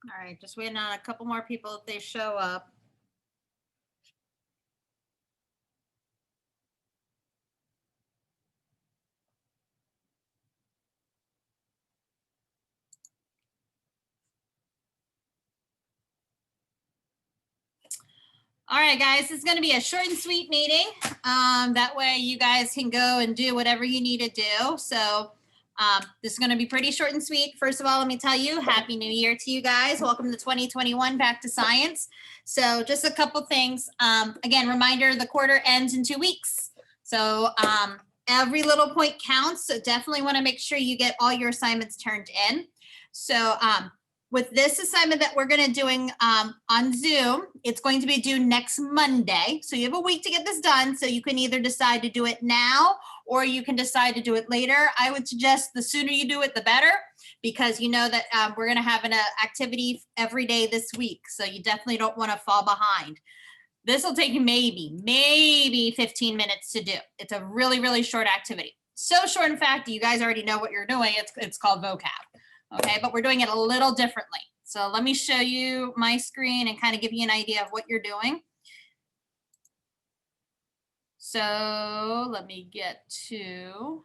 All right, just waiting on a couple more people if they show up. All right, guys, this is going to be a short and sweet meeting. That way you guys can go and do whatever you need to do. So this is going to be pretty short and sweet. First of all, let me tell you, Happy New Year to you guys. Welcome to 2021, back to science. So just a couple things. Again, reminder, the quarter ends in 2 weeks. So every little point counts. So definitely want to make sure you get all your assignments turned in. So with this assignment that we're going to doing on Zoom, it's going to be due next Monday. So you have a week to get this done. So you can either decide to do it now or you can decide to do it later. I would suggest the sooner you do it, the better, because you know that we're going to have an activity every day this week. So you definitely don't want to fall behind. This will take you maybe 15 minutes to do. It's a really, really short activity. So short, in fact, you guys already know what you're doing. It's called vocab. Okay, but we're doing it a little differently. So let me show you my screen and kind of give you an idea of what you're doing. So let me get to,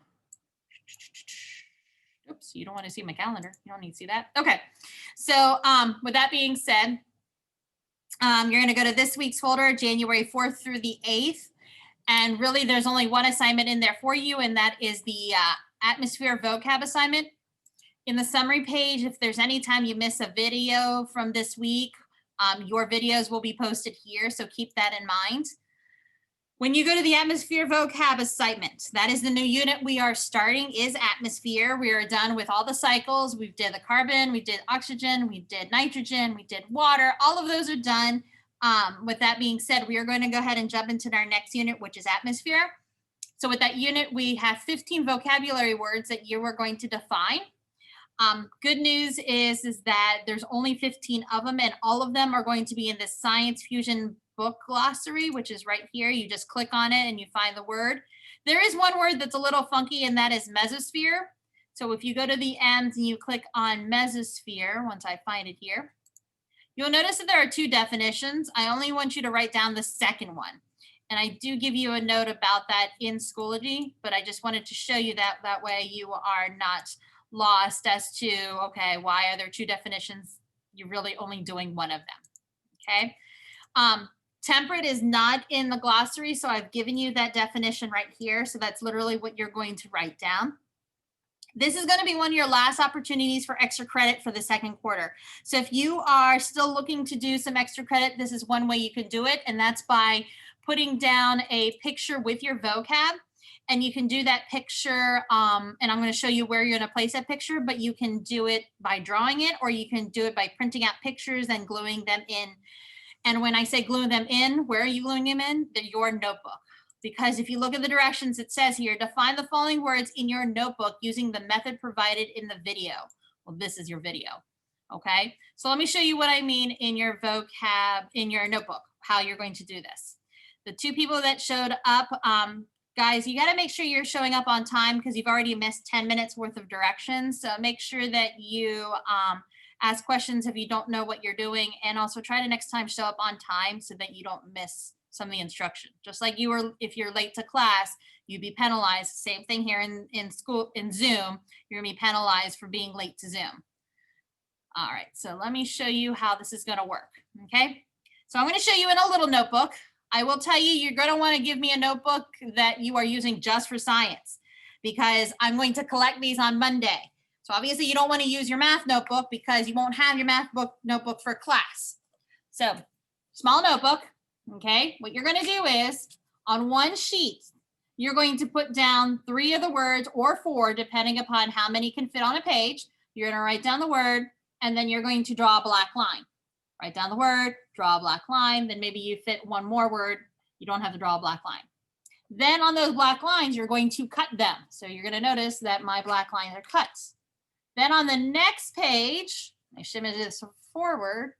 oops, you don't want to see my calendar. You don't need to see that. Okay, so with that being said, you're going to go to this week's folder, January 4th through the 8th. And really, there's only one assignment in there for you, and that is the atmosphere vocab assignment. In the summary page, if there's any time you miss a video from this week, your videos will be posted here, so keep that in mind. When you go to the atmosphere vocab assignment, that is the new unit we are starting, is atmosphere. We are done with all the cycles. We did the carbon, we did oxygen, we did nitrogen, we did water. All of those are done. With that being said, we are going to go ahead and jump into our next unit, which is atmosphere. So with that unit, we have 15 vocabulary words that you are going to define. Good news is that there's only 15 of them, and all of them are going to be in the Science Fusion book glossary, which is right here. You just click on it and you find the word. There is one word that's a little funky, and that is mesosphere. So if you go to the ends and you click on mesosphere, once I find it here, you'll notice that there are two definitions. I only want you to write down the second one. And I do give you a note about that in Schoology, but I just wanted to show you that way you are not lost as to, okay, why are there two definitions? You're really only doing one of them, okay? Temperate is not in the glossary, so I've given you that definition right here. So that's literally what you're going to write down. This is going to be one of your last opportunities for extra credit for the second quarter. So if you are still looking to do some extra credit, this is one way you can do it, and that's by putting down a picture with your vocab. And you can do that picture, and I'm going to show you where you're going to place that picture, but you can do it by drawing it, or you can do it by printing out pictures and gluing them in. And when I say gluing them in, where are you gluing them in? Your notebook. Because if you look at the directions, it says here, define the following words in your notebook using the method provided in the video. Well, this is your video, okay? So let me show you what I mean in your vocab, in your notebook, how you're going to do this. The two people that showed up, guys, you gotta make sure you're showing up on time because you've already missed 10 minutes worth of directions. So make sure that you ask questions if you don't know what you're doing, and also try to next time show up on time so that you don't miss some of the instruction. Just like you were, if you're late to class, you'd be penalized. Same thing here in school, in Zoom, you're gonna be penalized for being late to Zoom. All right, so let me show you how this is gonna work, okay? So I'm gonna show you in a little notebook. I will tell you, you're gonna wanna give me a notebook that you are using just for science, because I'm going to collect these on Monday. So obviously you don't wanna use your math notebook because you won't have your math notebook for class. So small notebook, okay? What you're gonna do is, on one sheet, you're going to put down 3 of the words, or 4, depending upon how many can fit on a page. You're gonna write down the word, and then you're going to draw a black line. Write down the word, draw a black line, then maybe you fit one more word, you don't have to draw a black line. Then on those black lines, you're going to cut them. So you're gonna notice that my black lines are cut. Then on the next page, I shimmy this forward,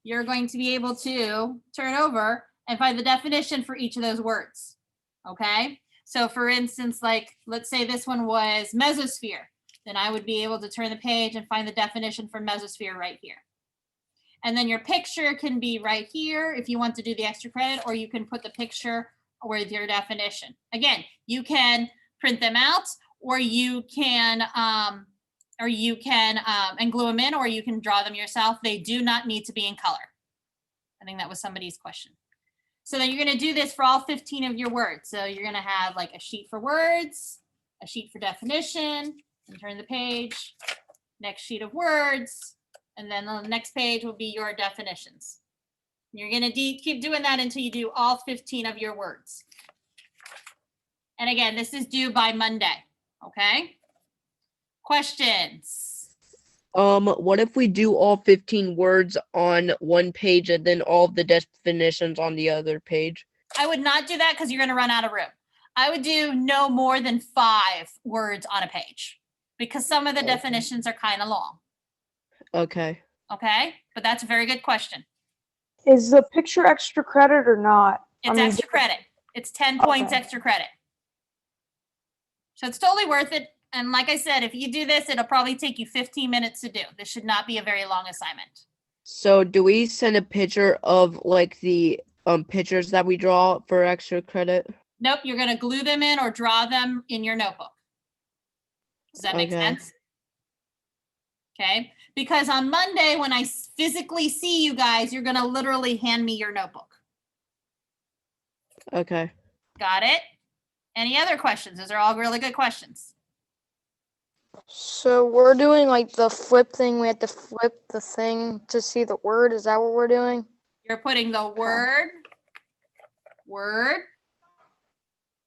you're going to be able to turn over and find the definition for each of those words, okay? So for instance, like, let's say this one was mesosphere, then I would be able to turn the page and find the definition for mesosphere right here. And then your picture can be right here if you want to do the extra credit, or you can put the picture with your definition. Again, you can print them out, or you can and glue them in, or you can draw them yourself. They do not need to be in color. I think that was somebody's question. So then you're gonna do this for all 15 of your words. So you're gonna have like a sheet for words, a sheet for definition, and turn the page, next sheet of words, and then the next page will be your definitions. You're gonna keep doing that until you do all 15 of your words. And again, this is due by Monday, okay? Questions? What if we do all 15 words on one page and then all the definitions on the other page? I would not do that because you're gonna run out of room. I would do no more than 5 words on a page, because some of the definitions are kind of long. Okay. Okay, but that's a very good question. Is the picture extra credit or not? It's extra credit. It's 10 points extra credit. So it's totally worth it. And like I said, if you do this, it'll probably take you 15 minutes to do. This should not be a very long assignment. So do we send a picture of like the pictures that we draw for extra credit? Nope, you're gonna glue them in or draw them in your notebook. Does that make sense? Okay, because on Monday, when I physically see you guys, you're gonna literally hand me your notebook. Okay. Got it? Any other questions? Those are all really good questions. So we're doing like the flip thing. We have to flip the thing to see the word. Is that what we're doing? You're putting the word,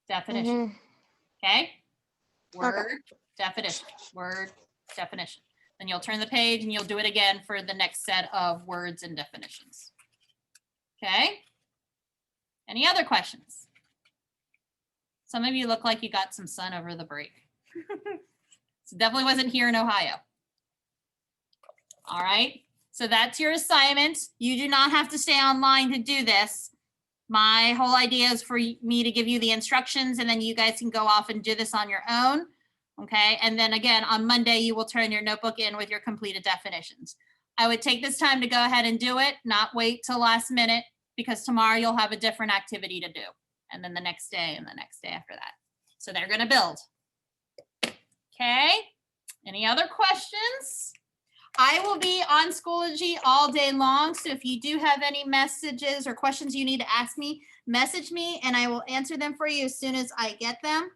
definition. Okay? Word, definition, word, definition. Then you'll turn the page and you'll do it again for the next set of words and definitions. Okay? Any other questions? Some of you look like you got some sun over the break. So definitely wasn't here in Ohio. All right, so that's your assignment. You do not have to stay online to do this. My whole idea is for me to give you the instructions, and then you guys can go off and do this on your own. Okay, and then again, on Monday, you will turn your notebook in with your completed definitions. I would take this time to go ahead and do it, not wait till last minute, because tomorrow you'll have a different activity to do. And then the next day and the next day after that. So they're gonna build. Okay, Any other questions? I will be on Schoology all day long, so if you do have any messages or questions you need to ask me, message me and I will answer them for you as soon as I get them.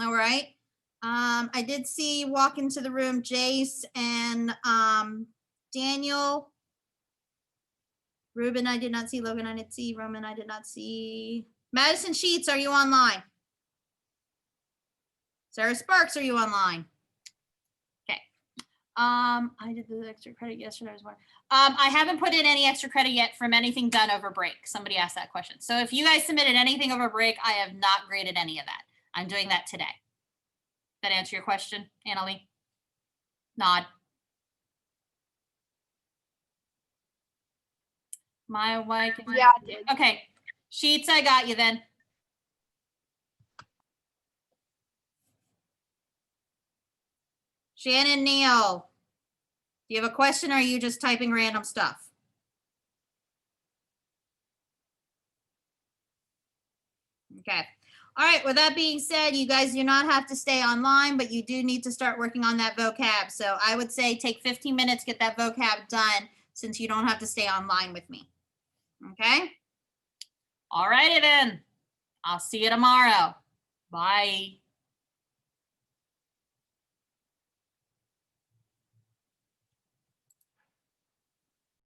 All right. I did see you walk into the room, Jace and Daniel. Ruben, I did not see. Logan, I didn't see. Roman, I did not see. Madison Sheets, are you online? Sarah Sparks, are you online? Okay. I did the extra credit yesterday. I haven't put in any extra credit yet from anything done over break. Somebody asked that question. So if you guys submitted anything over break, I have not graded any of that. I'm doing that today. That answer your question, Annalie? Nod. My wife. Yeah, I did. Okay. Sheets, I got you then. Shannon Neal, do you have a question or are you just typing random stuff? Okay. All right. With that being said, you guys do not have to stay online, but you do need to start working on that vocab. So I would say take 15 minutes, get that vocab done since you don't have to stay online with me. Okay. All righty then. I'll see you tomorrow. Bye.